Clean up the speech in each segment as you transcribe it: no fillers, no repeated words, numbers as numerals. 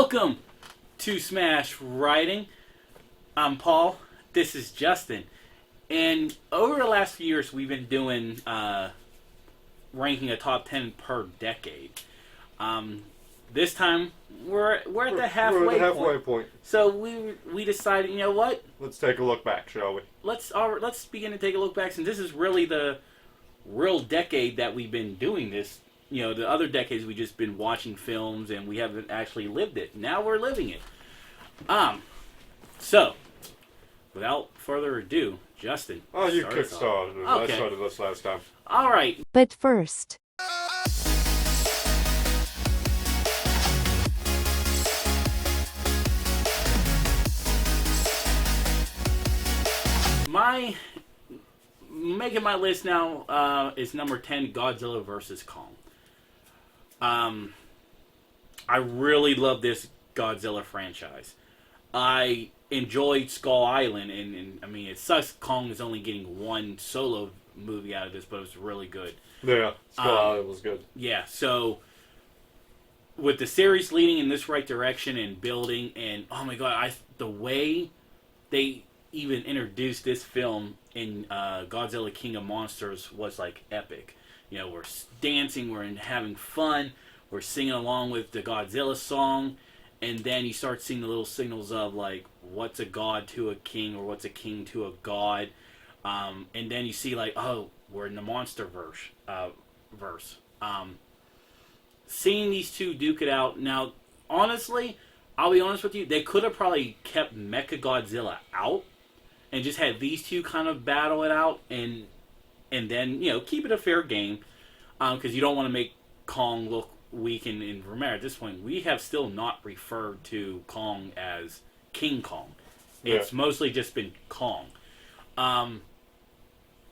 Welcome to Smash Writing. I'm Paul. This is Justin. And over the last few years, we've been doing ranking a top 10 per decade. This time, we're at the halfway point. So we decided, you know what? Let's take a look back, shall we? Let's begin to take a look back, since this is really the real decade that we've been doing this. You know, the other decades we've just been watching films and we haven't actually lived it. Now we're living it. So, without further ado, Justin. Oh, you kickstarted it. Okay. I started this last time. All right. But first, Making my list now is number 10, Godzilla vs. Kong. I really love this Godzilla franchise. I enjoyed Skull Island, and I mean, it sucks Kong is only getting one solo movie out of this, but it was really good. Yeah, Skull Island was good. Yeah, so with the series leading in this right direction and building, and oh my god, the way they even introduced this film in Godzilla King of Monsters was like epic. You know, we're dancing, we're having fun, we're singing along with the Godzilla song, and then you start seeing the little signals of like, what's a god to a king, or what's a king to a god, and then you see like, oh, we're in the monster verse. Seeing these two duke it out. Now, honestly, I'll be honest with you, they could have probably kept Mechagodzilla out and just had these two kind of battle it out, and then, you know, keep it a fair game, because you don't want to make Kong look weak. And remember, at this point, we have still not referred to Kong as King Kong. It's mostly just been Kong. Then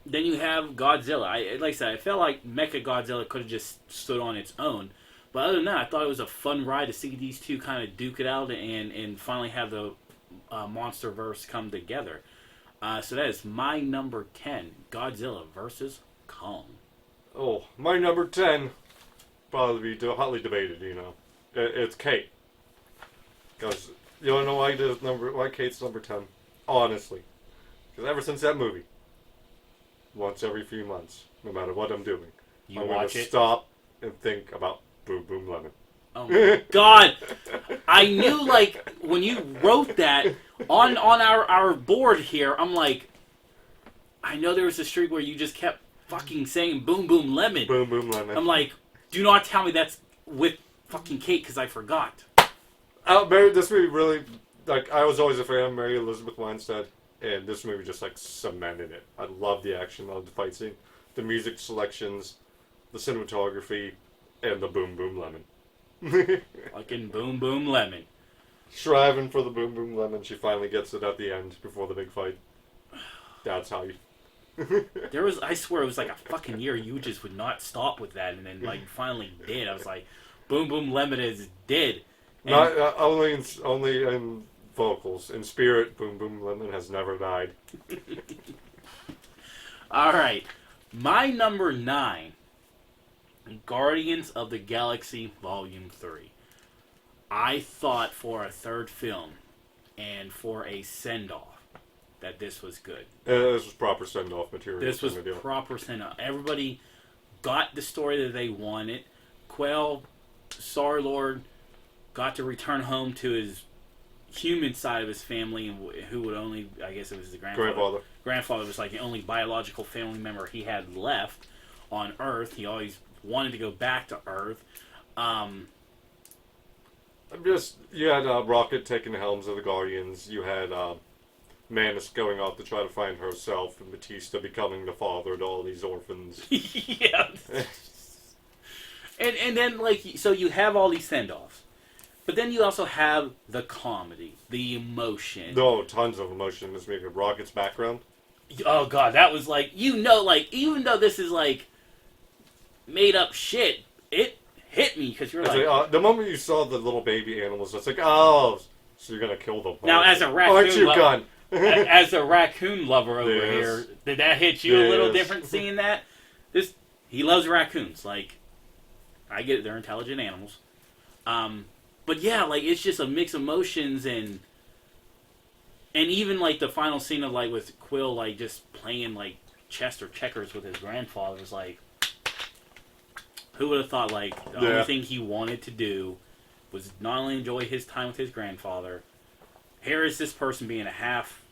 you have Godzilla. Like I said, I felt like Mechagodzilla could have just stood on its own. But other than that, I thought it was a fun ride to see these two kind of duke it out and finally have the Monsterverse come together. So that is my number 10, Godzilla vs. Kong. Oh, my number 10, probably be hotly debated, you know. It's Kate. Because, you don't know why Kate's number 10? Honestly. Because ever since that movie, once every few months, no matter what I'm doing, I'm going to stop and think about Boom Boom Lemon. Oh my god! I knew, like, when you wrote that on our board here, I'm like, I know there was a streak where you just kept fucking saying Boom Boom Lemon. Boom Boom Lemon. I'm like, do not tell me that's with fucking Kate, because I forgot. This movie really, like, I was always a fan of Mary Elizabeth Winstead, and this movie just, like, cemented it. I love the action, I love the fight scene, the music selections, the cinematography, and the Boom Boom Lemon. Fucking Boom Boom Lemon. Striving for the Boom Boom Lemon, she finally gets it at the end before the big fight. That's how you... I swear it was like a fucking year you just would not stop with that, and then like finally did. I was like, Boom Boom Lemon is dead. And Not only in vocals. In spirit, Boom Boom Lemon has never died. Alright. My number 9, Guardians of the Galaxy Volume 3. I thought for a third film and for a send-off that this was good. This was proper send-off material. This was proper send-off. Everybody got the story that they wanted. Quell, Star-Lord, got to return home to his human side of his family, and who would only, I guess it was the grandfather. Grandfather was like the only biological family member he had left on Earth. He always wanted to go back to Earth. You had Rocket taking the helms of the Guardians. You had Manus going off to try to find herself, and Batista becoming the father to all these orphans. Yeah. and then, like, so you have all these send-offs. But then you also have the comedy, the emotion. No, tons of emotion in this movie. Rocket's background. Oh, God, that was like, you know, like, even though this is, like, made-up shit, it hit me, because you're like... the moment you saw the little baby animals, it's like, oh, so you're going to kill them. Now, as a raccoon... Aren't you gun? As a raccoon lover over here, did that hit you a little different seeing that? He loves raccoons. Like, I get it, they're intelligent animals. but yeah, like it's just a mix of emotions and even like the final scene of like with Quill like just playing like chess or checkers with his grandfather was like, who would have thought like the only thing he wanted to do was not only enjoy his time with his grandfather. Here is this person being a half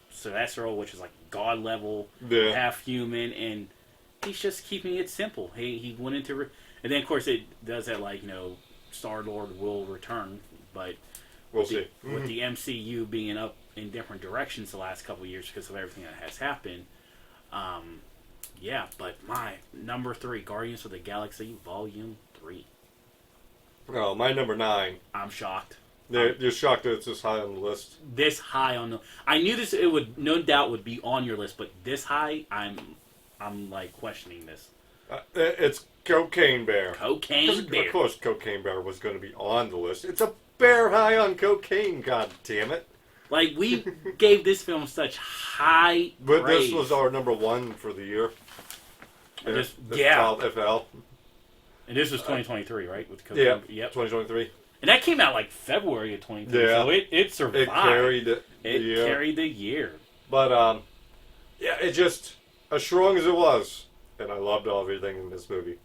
celestial, which is like god level, half human, and he's just keeping it simple. He went into and then of course it does that like Star-Lord will return, but we'll see. With the MCU being up in different directions the last couple of years because of everything that has happened. Yeah, but my number 3, Guardians of the Galaxy Volume 3. Oh, my number 9. I'm shocked. You're shocked that it's this high on the list. This high on the, I knew this. It would no doubt would be on your list, but this high, I'm like questioning this. It's Cocaine Bear. Cocaine Bear. Of course, Cocaine Bear was going to be on the list. It's a bear high on cocaine. God damn it! Like we gave this film such high but praise. This was our number 1 for the year. Yeah. FL. And this was 2023, right? With Cocaine. Yeah. Yep. 2023. And that came out like February of 2023. Yeah. So it survived. It carried carried the year. But yeah, it just as strong as it was, and I loved everything in this movie.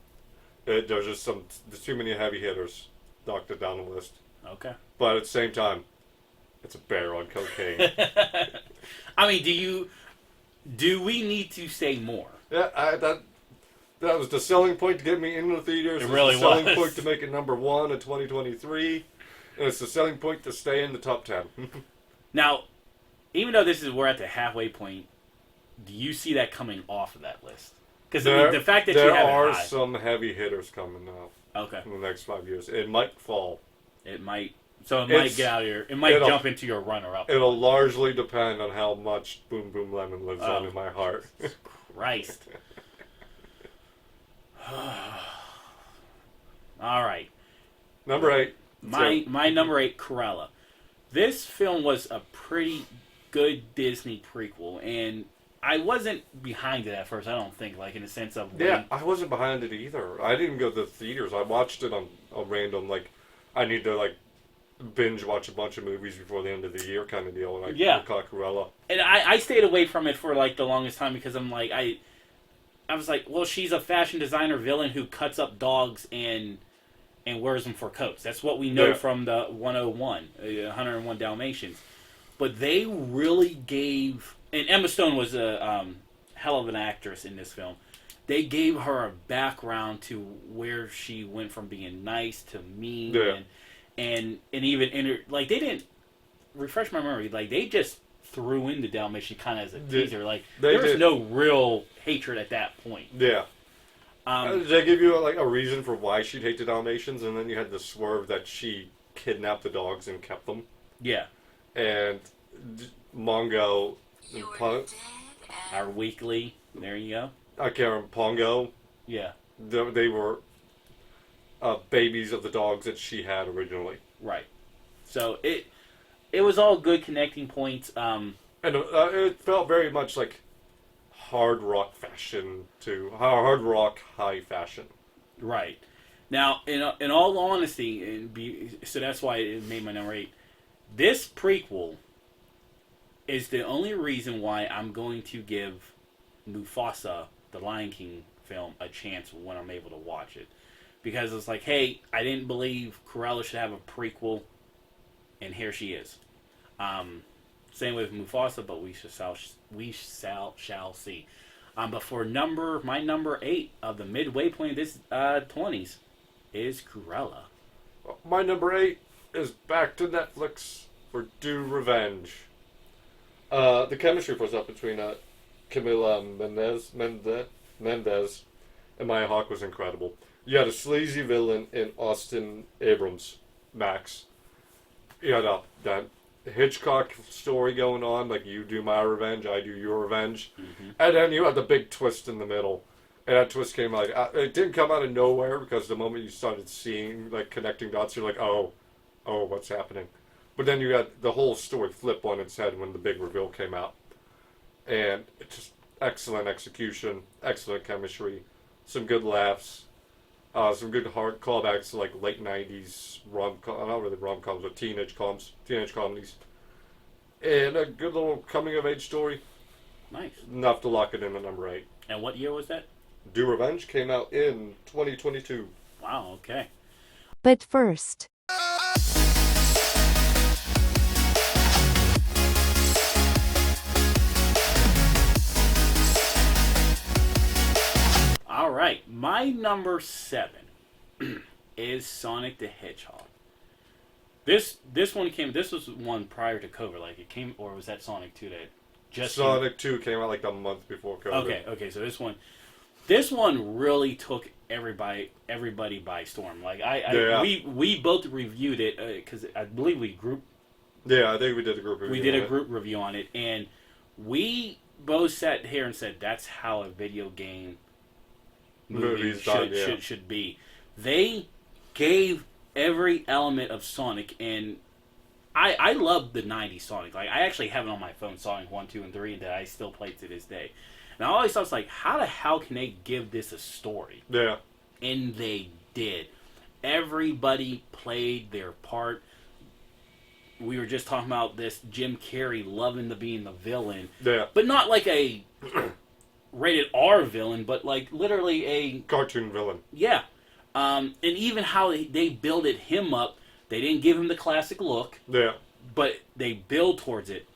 There's just there's too many heavy hitters knocked it down the list. Okay. But at the same time, it's a bear on cocaine. I mean, do we need to say more? Yeah, that was the selling point to get me into the theaters. It really was. The selling point to make it number 1 in 2023. And it's the selling point to stay in the top 10. Now, even though we're at the halfway point, do you see that coming off of that list? Because I mean, the fact that you have there are high, some heavy hitters coming now. Okay. In the next 5 years, it might fall. It might. So it might get out of your. It might jump into your runner-up. It'll largely depend on how much Boom Boom Lemon lives on in my heart. Christ. All right. Number 8. My number 8, Cruella. This film was a pretty good Disney prequel, and I wasn't behind it at first. I don't think, like in the sense of I wasn't behind it either. I didn't go to the theaters. I watched it on a random I need to binge watch a bunch of movies before the end of the year kind of deal. And I caught Cruella. And I stayed away from it for the longest time because I'm like I was like, well, she's a fashion designer villain who cuts up dogs and wears them for coats. That's what we know from the 101 Dalmatians. But they really gave, and Emma Stone was a hell of an actress in this film. They gave her a background to where she went from being nice to mean, and even they didn't refresh my memory. Like they just threw in the Dalmatian kind of as a teaser. There was no real hatred at that point. Yeah. Did they give you a reason for why she'd hate the Dalmatians, and then you had the swerve that she kidnapped the dogs and kept them? Yeah. And Mongo, our weekly. There you go. I can't remember Pongo. Yeah. They were babies of the dogs that she had originally. Right. So it was all good connecting points. And it felt very much like hard rock fashion to hard rock high fashion. Right. Now, in all honesty, so that's why it made my number 8. This prequel is the only reason why I'm going to give Mufasa, the Lion King film, a chance when I'm able to watch it. Because it's like, hey, I didn't believe Cruella should have a prequel, and here she is. Same with Mufasa, but we shall see. But for my number 8 of the midway point of this 20s is Cruella. My number 8 is back to Netflix for Do Revenge. The chemistry was up between Camila Mendez and Maya Hawke was incredible. You had a sleazy villain in Austin Abrams, Max. You had that Hitchcock story going on, like you do my revenge, I do your revenge. Mm-hmm. And then you had the big twist in the middle. And that twist came it didn't come out of nowhere, because the moment you started seeing, connecting dots, you're like, oh, what's happening? But then you had the whole story flip on its head when the big reveal came out. And it's just excellent execution, excellent chemistry, some good laughs. Some good hard callbacks to like late '90s not really rom-coms, but teenage comedies, and a good little coming of age story. Nice. Enough to lock it in at number 8. And what year was that? Do Revenge came out in 2022. Wow, okay. But first, All right, my number 7 is Sonic the Hedgehog. This one came. This was one prior to COVID. Like it came, or was that Sonic 2 that just Sonic 2 came out like a month before COVID. Okay. So this one really took everybody by storm. Like we both reviewed it because I believe Yeah, I think we did a group review. We did a group review on it, and we both sat here and said that's how a video game movie should be. They gave every element of Sonic, and I love the 90s Sonic. Like, I actually have it on my phone, Sonic 1, 2, and 3, that I still play to this day. And I always thought, like, how the hell can they give this a story? Yeah. And they did. Everybody played their part. We were just talking about this Jim Carrey loving to being the villain. Yeah. But not like a rated R villain, but like literally a cartoon villain. Yeah. And even how they builded him up, they didn't give him the classic look. Yeah. But they build towards it.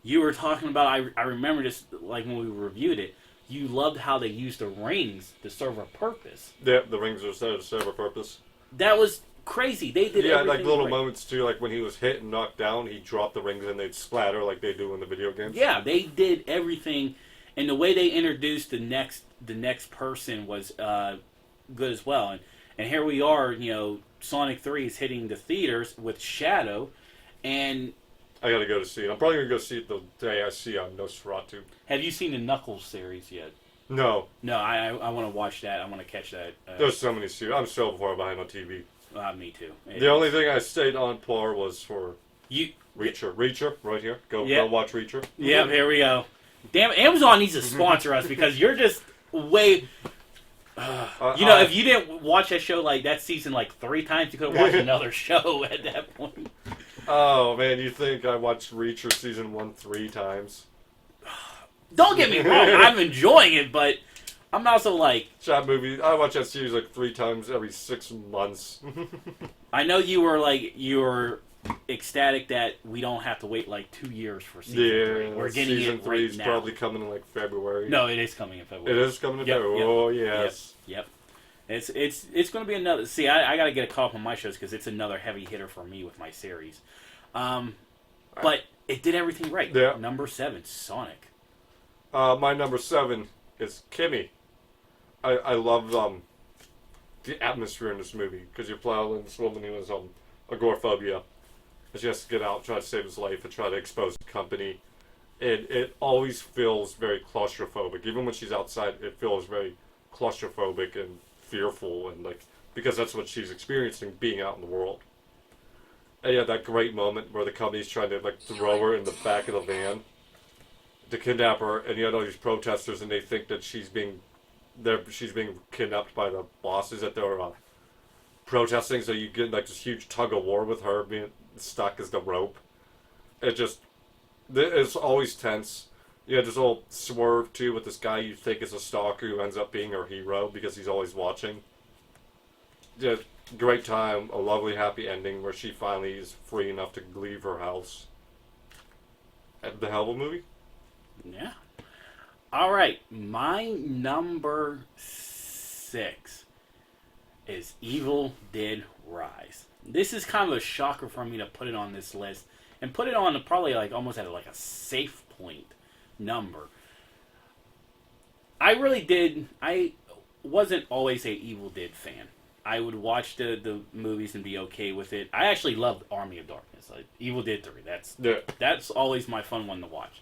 You were talking about, I remember this, like when we reviewed it, you loved how they used the rings to serve a purpose. Yeah, the rings are to serve a purpose. That was crazy. They did everything like little right. moments too, like when he was hit and knocked down, he dropped the rings and they'd splatter like they do in the video games. Yeah, they did everything, and the way they introduced the next person was good as well. And here we are, Sonic 3 is hitting the theaters with Shadow, and I gotta go to see it. I'm probably gonna go see it the day I see Nosferatu. Have you seen the Knuckles series yet? No. No, I want to watch that. I want to catch that. There's so many series. I'm so far behind on TV. Me too. The only thing I stayed on par was for Reacher. Reacher, right here. Go watch Reacher. Yeah, here we go. Damn, Amazon needs to sponsor us because you're just way... if you didn't watch that show like that season like 3 times, you could have watched another show at that point. Oh man, you think I watched Reacher season 1 3 times? Don't get me wrong, I'm enjoying it, but I'm also like... That movie, I watch that series like 3 times every 6 months. I know you were ecstatic that we don't have to wait like 2 years for season 3. We're getting season it 3 right is now. probably coming in like February. No, it is coming in February. It is coming in February. Oh yes. Yep. It's going to be another. See, I got to get a call up on my shows because it's another heavy hitter for me with my series. But it did everything right. Yeah. Number 7, Sonic. My number 7 is Kimmy. I love the atmosphere in this movie because you're playing this woman who has agoraphobia. And she has to get out, try to save his life, and try to expose the company. It always feels very claustrophobic. Even when she's outside, it feels very claustrophobic and fearful, and because that's what she's experiencing being out in the world. And yeah, that great moment where the company's trying to throw her in the back of the van to kidnap her, and you had all these protesters, and they think that she's being kidnapped by the bosses that they're protesting. So you get this huge tug of war with her being stuck as the rope. It's always tense. You had this little swerve too with this guy you think is a stalker who ends up being her hero because he's always watching. Just great time, a lovely happy ending where she finally is free enough to leave her house. And the hell of a movie. Yeah. All right, my number 6 is Evil Dead Rise. This is kind of a shocker for me to put it on this list and put it on probably almost at a safe point number. I really did. I wasn't always a Evil Dead fan. I would watch the movies and be okay with it. I actually loved Army of Darkness, Evil Dead 3. That's always my fun one to watch.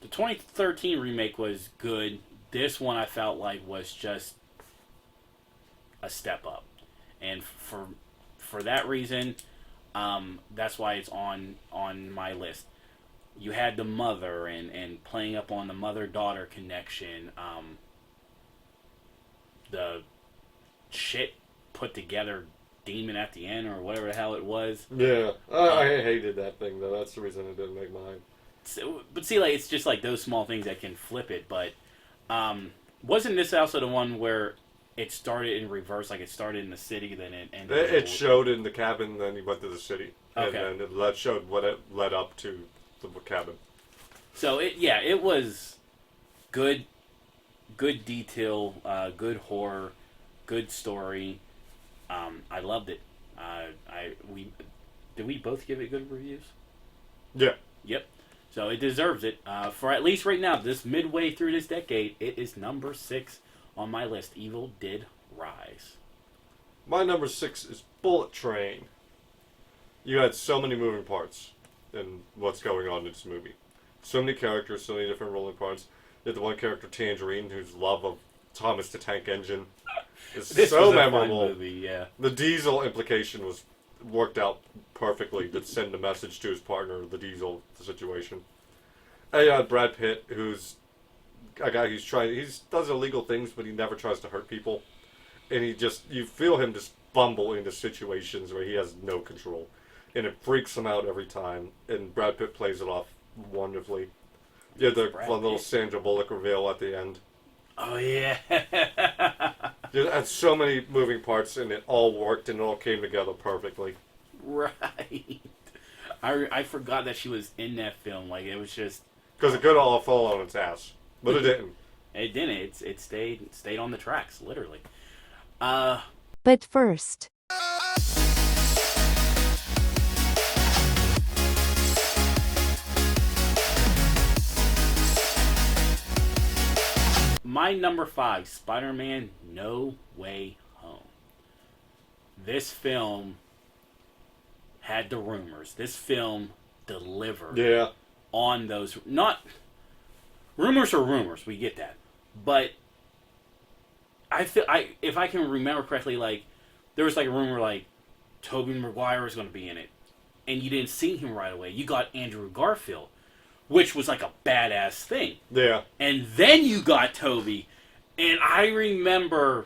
The 2013 remake was good. This one I felt like was just a step up, and for that reason, that's why it's on my list. You had the mother and playing up on the mother-daughter connection. shit put together demon at the end or whatever the hell it was. Yeah, I hated that thing though. That's the reason it didn't make mine. So, but see, like it's just like those small things that can flip it. But wasn't this also the one where it started in reverse? Like it started in the city, then it ended. It showed in the cabin, then he went to the city, Okay. and then it showed what it led up to the cabin. So it was good detail, good horror, good story. I loved it. Did we both give it good reviews? Yeah. Yep. So it deserves it. For at least right now, this midway through this decade, it is number 6 on my list. Evil Did Rise. My number 6 is Bullet Train. You had so many moving parts in what's going on in this movie. So many characters, so many different rolling parts. You had the one character, Tangerine, whose love of Thomas the Tank Engine is This so was a memorable. fun movie, yeah. The Diesel implication was worked out perfectly to send a message to his partner, the Diesel situation. And you had Brad Pitt, who's a guy who's does illegal things, but he never tries to hurt people. And you feel him just bumble into situations where he has no control. And it freaks him out every time. And Brad Pitt plays it off wonderfully. You had the fun little Sandra Bullock reveal at the end. Oh, yeah. It had so many moving parts, and it all worked, and it all came together perfectly. Right. I forgot that she was in that film. Like, it was just... Because it could all fall on its ass. But it didn't. It didn't. It stayed on the tracks, literally. But first, my number 5, Spider-Man No Way Home. This film had the rumors. This film delivered Yeah. on those. Not rumors are rumors. We get that, but if I can remember correctly, like there was like a rumor like Tobey Maguire was going to be in it, and you didn't see him right away. You got Andrew Garfield, which was like a badass thing. Yeah. And then you got Toby. And I remember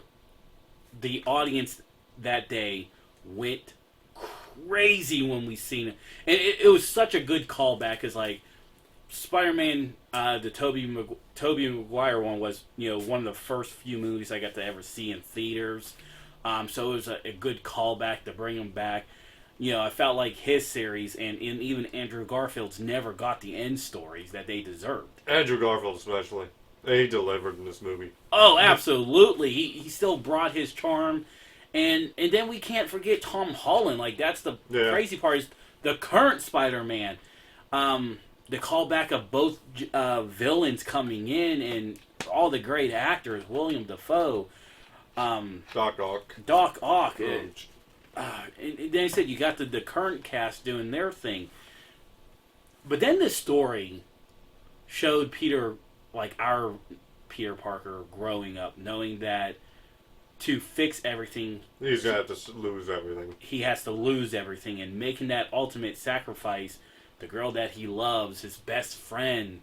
the audience that day went crazy when we seen it. And it was such a good callback because, like, Spider-Man, the Tobey Maguire one was, one of the first few movies I got to ever see in theaters. So it was a good callback to bring him back. I felt like his series and even Andrew Garfield's never got the end stories that they deserved. Andrew Garfield especially. He delivered in this movie. Oh, absolutely. He still brought his charm. And then we can't forget Tom Holland. Like, that's the crazy part is the current Spider-Man. The callback of both villains coming in and all the great actors. William Dafoe. Doc Ock. Doc Ock. And then I said you got the current cast doing their thing. But then the story showed Peter, like our Peter Parker growing up, knowing that to fix everything, he's going to have to lose everything. He has to lose everything, and making that ultimate sacrifice, the girl that he loves, his best friend.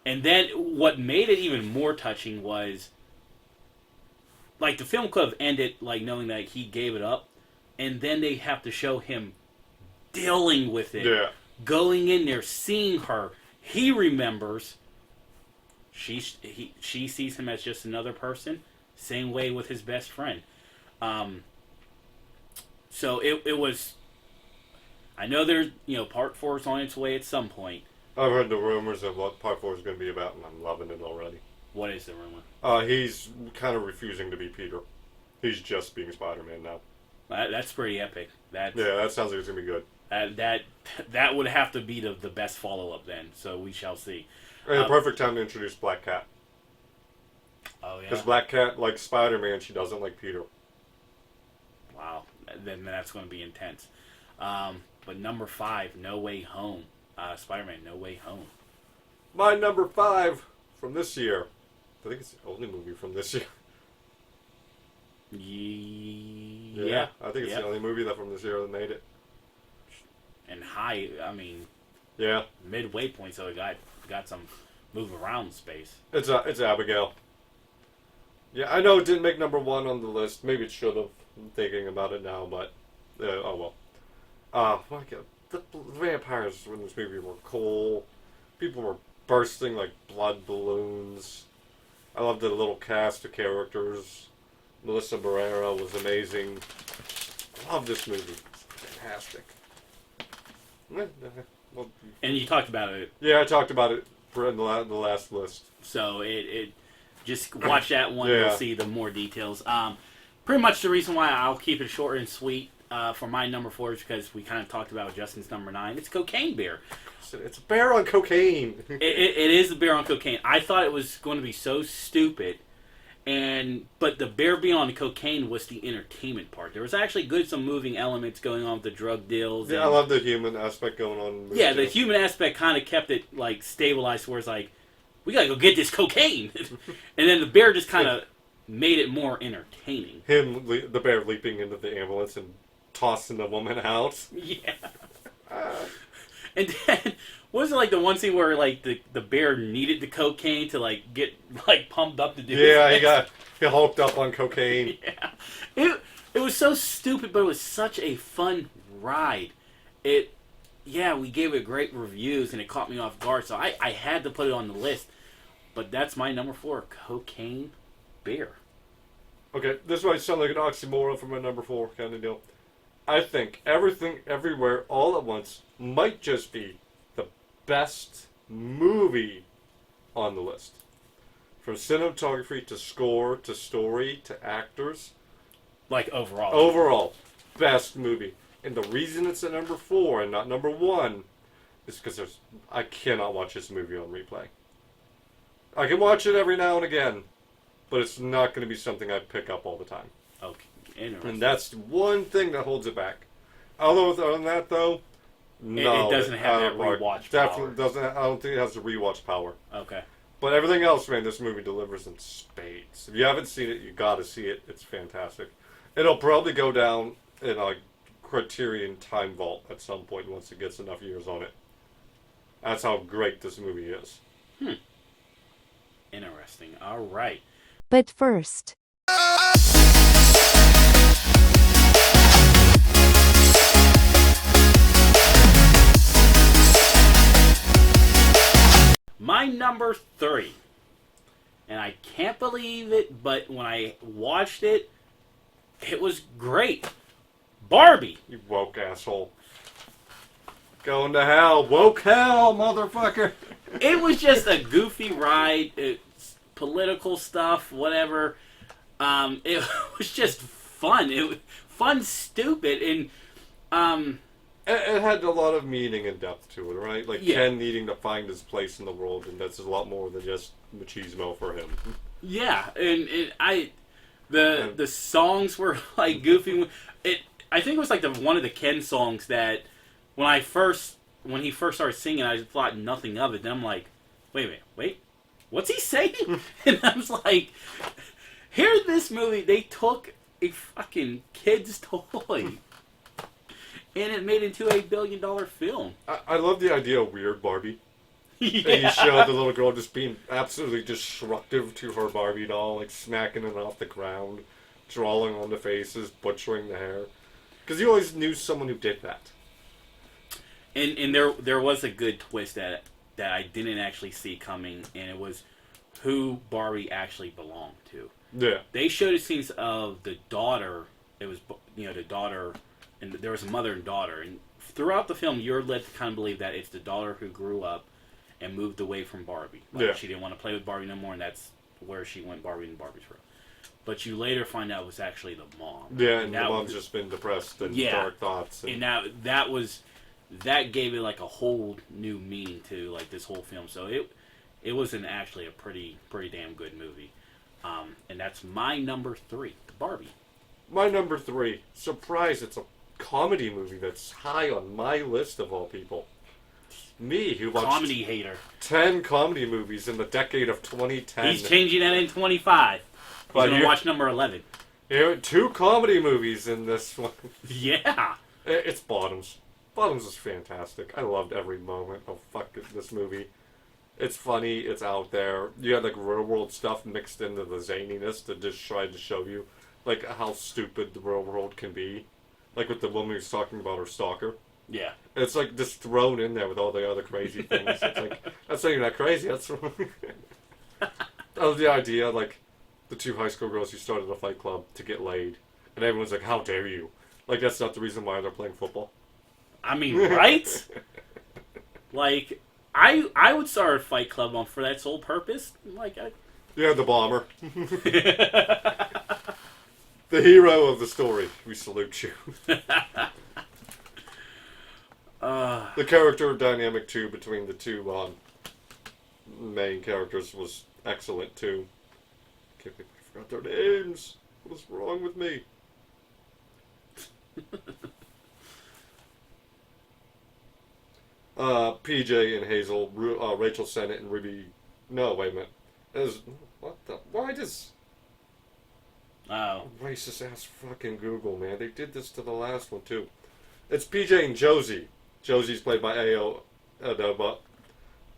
And then what made it even more touching was, like, the film could have ended, like, knowing that he gave it up, and then they have to show him dealing with it. Yeah. Going in there, seeing her. He remembers. She sees him as just another person. Same way with his best friend. So it was... I know there's, part 4 is on its way at some point. I've heard the rumors of what part 4 is going to be about, and I'm loving it already. What is the rumor? He's kind of refusing to be Peter. He's just being Spider-Man now. That's pretty epic. That sounds like it's going to be good. That would have to be the best follow-up then, so we shall see. And the perfect time to introduce Black Cat. Oh, yeah? Because Black Cat likes Spider-Man, she doesn't like Peter. Wow. Then that's going to be intense. But number 5, No Way Home. Spider-Man, No Way Home. My number 5 from this year. I think it's the only movie from this year. Yeah. I think it's the only movie that from this year that made it. And high, I mean... Yeah. Midway point, so it got some move around space. It's Abigail. Yeah, I know it didn't make number one on the list. Maybe it should have. I'm thinking about it now, but oh well. My God, the vampires in this movie were cool. People were bursting like blood balloons. I loved the little cast of characters. Melissa Barrera was amazing. I love this movie. It's fantastic. Well, And you talked about it. yeah, I talked about it in the last list. So it just watch that one. Yeah. You'll see the more details. Pretty much the reason why I'll keep it short and sweet for my number 4 is because we kind of talked about Justin's number 9. It's Cocaine Bear. It's a bear on cocaine. It is a bear on cocaine. I thought it was going to be so stupid, but the bear being on cocaine was the entertainment part. There was actually some moving elements going on with the drug deals. Yeah, I love the human aspect going on. In the movie Yeah, the too. human aspect kind of kept it like stabilized, where it's like, we gotta go get this cocaine, and then the bear just kind of made it more entertaining. The bear leaping into the ambulance and tossing the woman out. Yeah. And then, was it like the one scene where like the bear needed the cocaine to like get like pumped up to do? Yeah, he hulked up on cocaine. Yeah, it was so stupid, but it was such a fun ride. We gave it great reviews and it caught me off guard, so I had to put it on the list. But that's my number 4, Cocaine Bear. Okay, this might sound like an oxymoron for my number 4 kind of deal. I think Everything, Everywhere, All at Once might just be the best movie on the list. From cinematography to score to story to actors. Like overall. Overall, best movie. And the reason it's at number 4 and not number 1 is because I cannot watch this movie on replay. I can watch it every now and again, but it's not going to be something I pick up all the time. Okay, interesting. And that's one thing that holds it back. Other than that, though, no. It doesn't have that rewatch definitely power. doesn't. I don't think it has the rewatch power. Okay. But everything else, man, this movie delivers in spades. If you haven't seen it, you got to see it. It's fantastic. It'll probably go down in a Criterion Time Vault at some point once it gets enough years on it. That's how great this movie is. Interesting. All right. But first, My number 3. And I can't believe it, but when I watched it, it was great. Barbie. You woke asshole. Going to hell. Woke hell, motherfucker. It was just a goofy ride. It's political stuff, whatever. It was just fun. It was fun, stupid, and It had a lot of meaning and depth to it, right? Like Yeah. Ken needing to find his place in the world, and that's a lot more than just machismo for him. yeah, and the songs were like goofy. I think it was like one of the Ken songs that when he first started singing, I thought nothing of it. Then I'm like, wait, what's he saying? And I was like, here in this movie, they took a fucking kid's toy and it made it into $1 billion film. I love the idea of Weird Barbie. Yeah. And you show the little girl just being absolutely destructive to her Barbie doll, like smacking it off the ground, drawing on the faces, butchering the hair. Because you always knew someone who did that. And there was a good twist that I didn't actually see coming, and it was who Barbie actually belonged to. Yeah. They showed scenes of the daughter. It was the daughter, and there was a mother and daughter. And throughout the film, you're led to kind of believe that it's the daughter who grew up and moved away from Barbie. Like, Yeah. she didn't want to play with Barbie no more, and that's where she went Barbie in Barbie's world. But you later find out it was actually the mom. Yeah, and the that mom's was- just been depressed and Yeah. dark thoughts. and that gave it like a whole new meaning to like this whole film. So it was actually a pretty damn good movie. And that's my number 3, Barbie. My number 3, surprise, it's a comedy movie that's high on my list of all people. Me, who watched Comedy hater. 10 comedy movies in the decade of 2010. He's changing that in 25. He's But gonna you- watch number 11. Here, 2 comedy movies in this one. Yeah. It's Bottoms. Bottoms is fantastic. I loved every moment of this movie. It's funny. It's out there. You had like real world stuff mixed into the zaniness to just try to show you like how stupid the real world can be. Like with the woman who's talking about her stalker. Yeah. It's like just thrown in there with all the other crazy things. It's like, that's not even that crazy. That's that was the idea. Like the two high school girls who started a fight club to get laid, and everyone's like, "How dare you?" Like that's not the reason why they're playing football. I mean, right? Like, I would start a fight club on for that sole purpose. Like, Yeah, the bomber. The hero of the story. We salute you. The character dynamic, too, between the two main characters was excellent, too. Can't believe I forgot their names. What's wrong with me? PJ and Hazel, Rachel Sennett and Ruby... No, wait a minute. What the... Why does... oh. Racist-ass fucking Google, man. They did this to the last one, too. It's PJ and Josie. Josie's played by A.O. Adoba.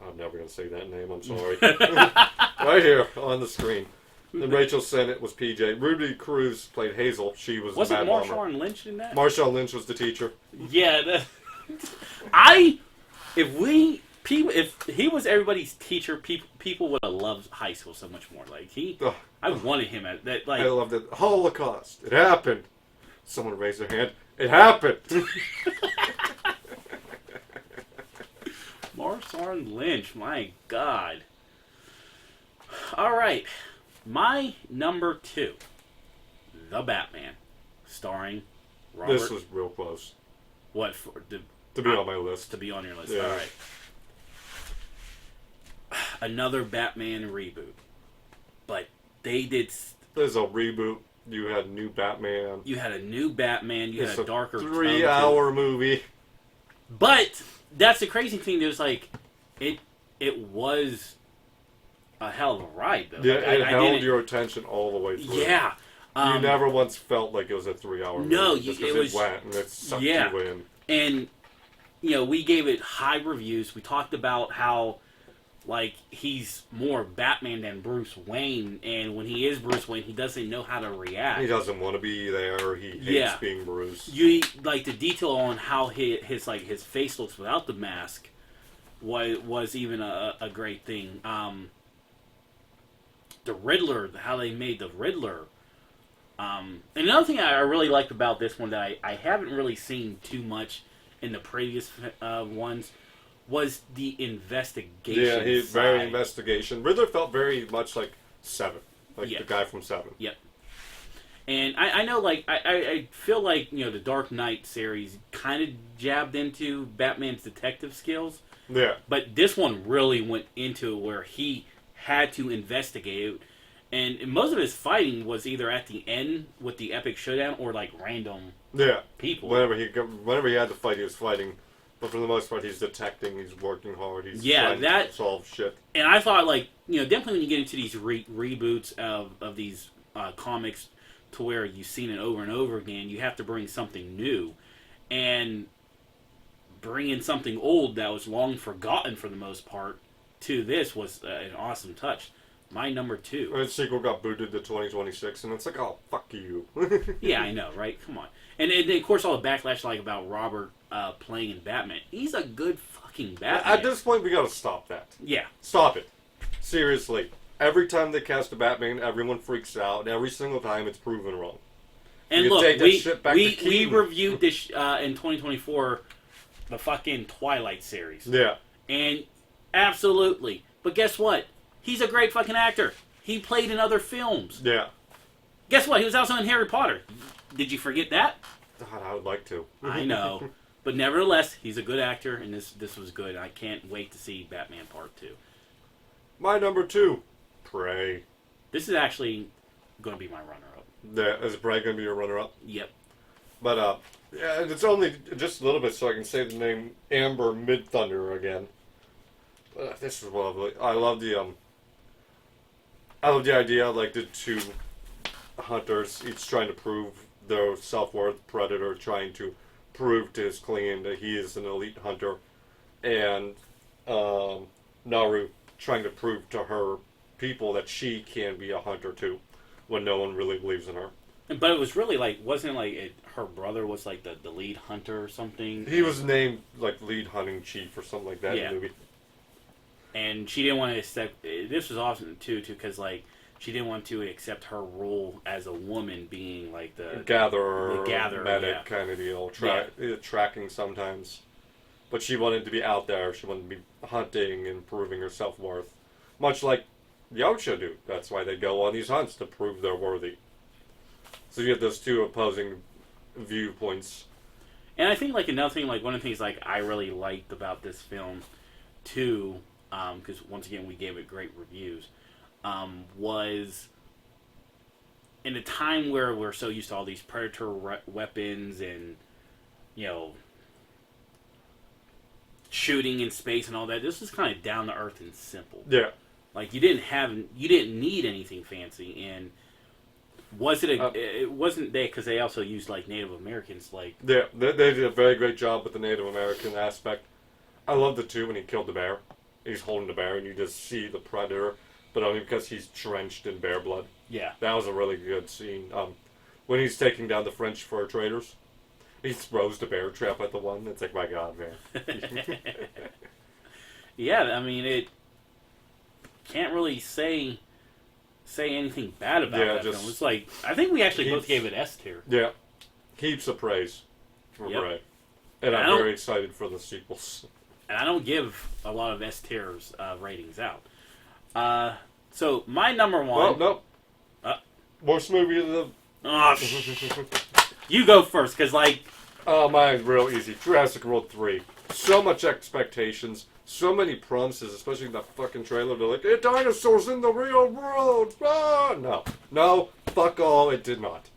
I'm never going to say that name, I'm sorry. Right here, on the screen. And Rachel Sennett was PJ. Ruby Cruz played Hazel. She was the Mad Bomber. Wasn't Marshawn Lynch in that? Marshawn Lynch was the teacher. Yeah. If he was everybody's teacher, people would have loved high school so much more. Like I wanted him at that. Like I loved it. Holocaust. It happened. Someone raised their hand. It happened. Marshawn Lynch. My God. All right, my number 2, The Batman, starring Robert. This was real close. What for? To be on my list. To be on your list. Yeah. All right. Another Batman reboot, but they did. There's a reboot. You had new Batman. You had a new Batman. You had a darker 3-hour movie. But that's the crazy thing. There's like, it was a hell of a ride though. Yeah, like, it held your attention all the way through. Yeah. You never once felt like it was a 3-hour movie. No, it was. It went and it sucked you in. And we gave it high reviews. We talked about how, like, he's more Batman than Bruce Wayne, and when he is Bruce Wayne, he doesn't know how to react. He doesn't want to be there. He hates being Bruce. You like the detail on how his face looks without the mask was even a great thing. The Riddler, how they made the Riddler. And another thing I really liked about this one that I haven't really seen too much in the previous ones was the investigation. Yeah, side. very investigation. Riddler felt very much like Seven, like the guy from Seven. Yep. And I know, like, I feel like, the Dark Knight series kind of jabbed into Batman's detective skills. Yeah. But this one really went into where he had to investigate. And most of his fighting was either at the end with the epic showdown or, like, random people. Whenever he had to fight, he was fighting. But for the most part, he's detecting, he's working hard, he's trying to solve shit. And I thought, like, definitely when you get into these reboots of these comics to where you've seen it over and over again, you have to bring something new. And bringing something old that was long forgotten for the most part to this was an awesome touch. My number 2. And the sequel got booted to 2026, and it's like, oh, fuck you. Yeah, I know, right? Come on. And of course, all the backlash like about Robert playing in Batman. He's a good fucking Batman. At this point, we gotta stop that. Yeah. Stop it. Seriously. Every time they cast a Batman, everyone freaks out, and every single time it's proven wrong. And look, we reviewed this in 2024, the fucking Twilight series. Yeah. And absolutely. But guess what? He's a great fucking actor. He played in other films. Yeah. Guess what? He was also in Harry Potter. Did you forget that? God, I would like to. I know. But nevertheless, he's a good actor, and this was good. I can't wait to see Batman Part 2. My number 2, Prey. This is actually going to be my runner-up. Yeah, is Prey going to be your runner-up? Yep. But, yeah, it's only just a little bit so I can say the name Amber Mid-Thunder again. This is lovely. I love the idea, like, the two hunters, each trying to prove their self-worth, Predator trying to prove to his clan that he is an elite hunter, and Naru trying to prove to her people that she can be a hunter too, when no one really believes in her. But it was really like, wasn't it like her brother was like the lead hunter or something? He was named like lead hunting chief or something like that in the movie. And she didn't want to accept. This was awesome too, because like she didn't want to accept her role as a woman, being like the gatherer, medic medic kind of deal, tracking sometimes. But she wanted to be out there. She wanted to be hunting and proving her self-worth, much like Yautja do. That's why they go on these hunts, to prove they're worthy. So you have those two opposing viewpoints. And I think like another thing, like one of the things like I really liked about this film, too, because once again we gave it great reviews, was in a time where we're so used to all these predator weapons and, you know, shooting in space and all that. This was kind of down to earth and simple. Yeah. Like you didn't need anything fancy. And was it it wasn't they, because they also used like Native Americans, like yeah, they did a very great job with the Native American aspect. I loved it too when he killed the bear. He's holding the bear and you just see the predator, but only because he's drenched in bear blood. Yeah, that was a really good scene. When he's taking down the French fur traders, he throws the bear trap at the one. It's like, my God, man. yeah. I mean, it can't really say anything bad about that film. It's like, I think we actually both gave it S tier. Yeah, heaps of praise for Bray, and I'm very excited for the sequels. And I don't give a lot of S tiers ratings out. So my number one. Well, no. Worst movie of the. Oh, you go first, because like. Oh, mine's real easy. Jurassic World 3. So much expectations. So many promises, especially in that fucking trailer. They're like, dinosaurs in the real world. Ah! No, fuck all. It did not.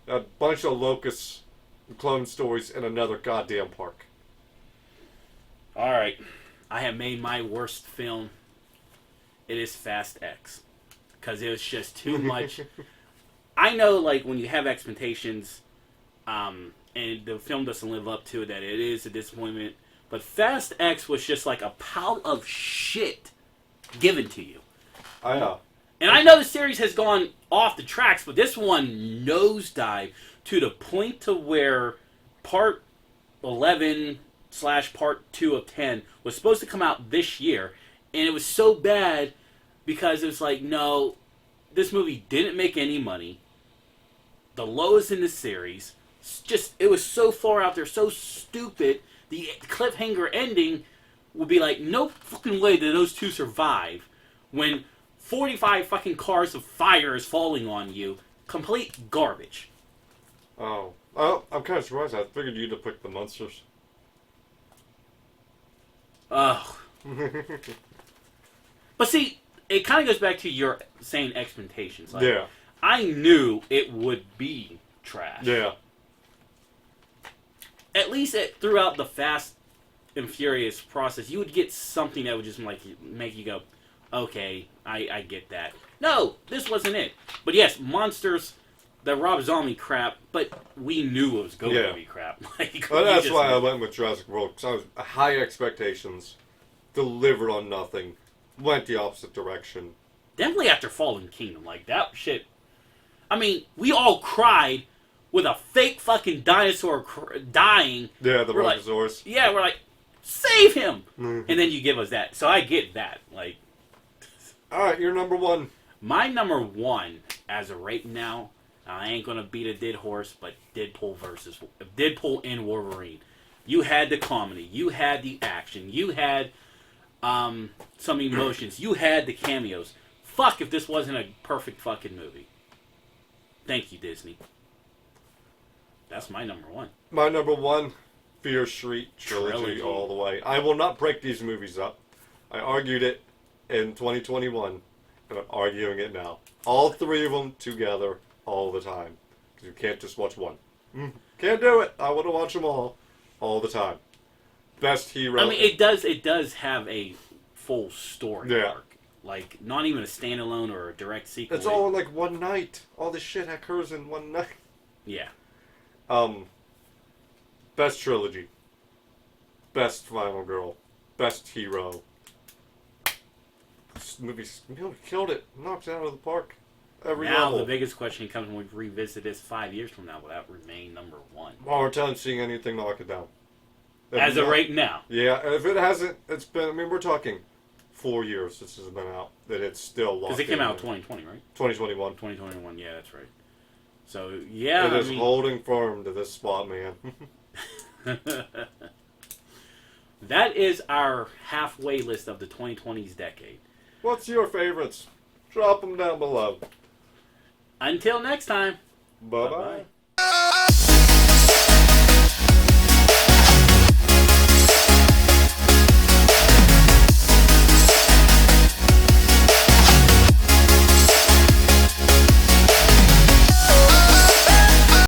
A bunch of locusts, clone stories, in another goddamn park. All right, I have made my worst film. It is Fast X, because it was just too much. I know, like when you have expectations, and the film doesn't live up to it, that it is a disappointment. But Fast X was just like a pile of shit given to you. I know. And I know the series has gone off the tracks, but this one nosedived to the point to where part 11/part 2 of 10 was supposed to come out this year. And it was so bad because it was like, no, this movie didn't make any money. The lowest in the series. Just, it was so far out there, so stupid. The cliffhanger ending would be like, no fucking way did those two survive when 45 fucking cars of fire is falling on you. Complete garbage. Oh, I'm kind of surprised. I figured you'd have picked the monsters. Ugh. But see, it kind of goes back to your saying expectations. Like, yeah. I knew it would be trash. Yeah. At least throughout the Fast and Furious process, you would get something that would just like make you go, okay, I get that. No, this wasn't it. But yes, monsters, the Rob Zombie crap, but we knew it was going to be crap. Like, well, that's why I went with Jurassic World, because I was high expectations, delivered on nothing, went the opposite direction. Definitely after Fallen Kingdom, like that shit. I mean, we all cried with a fake fucking dinosaur dying. Yeah, the Brontosaurus. Like, yeah, we're like, save him! And then you give us that. So I get that. Like, alright, you're number one. My number one, as of right now, I ain't gonna beat a dead horse, but Deadpool and Wolverine. You had the comedy, you had the action, you had some emotions, you had the cameos. Fuck if this wasn't a perfect fucking movie. Thank you, Disney. That's my number one. My number one, Fear Street trilogy all the way. I will not break these movies up. I argued it in 2021, and I'm arguing it now. All three of them together all the time. Because you can't just watch one. Can't do it. I want to watch them all the time. Best hero. I mean, it does have a full story arc. Like, not even a standalone or a direct sequel. It's all in like one night. All this shit occurs in one night. Yeah. Best trilogy. Best final girl. Best hero. this movie killed it. Knocked it out of the park. Every now level. the biggest question comes when we revisit this 5 years from now. Will that remain number one? Hard time seeing anything knock it down. As of right now. Yeah, if it hasn't, it's been. I mean, we're talking 4 years since it's been out. That it's still locked. Because it came out in 2020, right? 2021. 2021. Yeah, that's right. So yeah, it is holding firm to this spot, man. That is our halfway list of the 2020s decade. What's your favorites? Drop them down below. Until next time. Bye-bye.